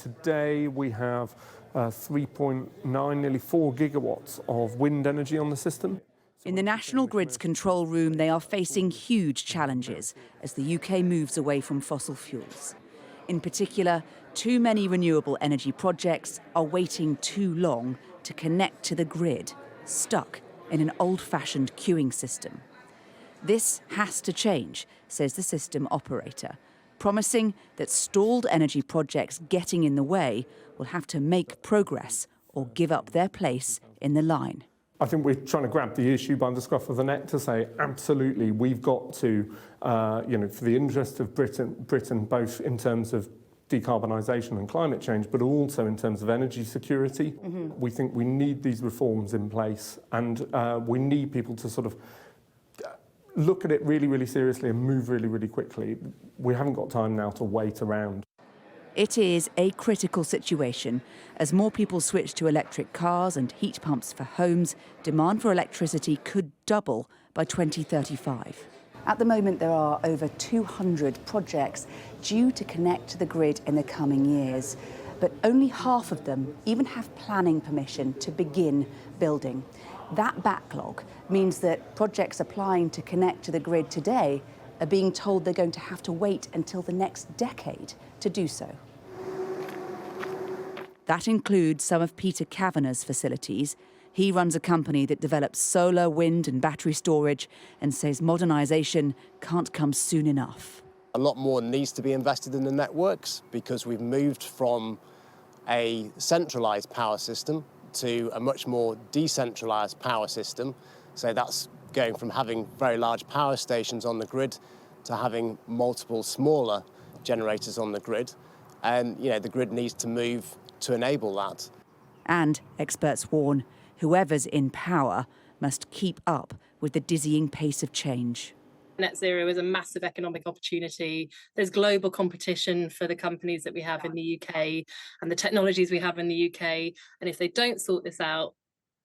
Today we have 3.9, nearly 4 gigawatts of wind energy on the system. In the National Grid's control room, they are facing huge challenges as the UK moves away from fossil fuels. In particular, too many renewable energy projects are waiting too long to connect to the grid, stuck in an old-fashioned queuing system. This has to change, says the system operator, promising that stalled energy projects getting in the way will have to make progress or give up their place in the line. I think we're trying to grab the issue by the scruff of the neck to say, absolutely, we've got to, for the interest of Britain, both in terms of decarbonisation and climate change, but also in terms of energy security. We think we need these reforms in place, and we need people to sort of look at it really, really seriously and move really, really quickly. We haven't got time now to wait around. It is a critical situation. As more people switch to electric cars and heat pumps for homes, demand for electricity could double by 2035. At the moment, there are over 200 projects due to connect to the grid in the coming years, but only half of them even have planning permission to begin building. That backlog means that projects applying to connect to the grid today are being told they're going to have to wait until the next decade to do so. That includes some of Peter Kavanagh's facilities. He runs a company that develops solar, wind and battery storage and says modernisation can't come soon enough. A lot more needs to be invested in the networks because we've moved from a centralised power system to a much more decentralised power system. So that's going from having very large power stations on the grid to having multiple smaller generators on the grid. And, the grid needs to move to enable that. And, experts warn, whoever's in power must keep up with the dizzying pace of change. Net zero is a massive economic opportunity. There's global competition for the companies that we have in the UK and the technologies we have in the UK. And if they don't sort this out,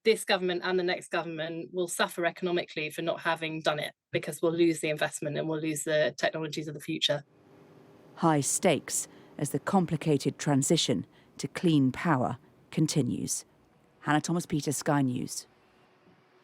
this government and the next government will suffer economically for not having done it, because we'll lose the investment and we'll lose the technologies of the future. High stakes as the complicated transition to clean power continues. Hannah Thomas-Peters, Sky News.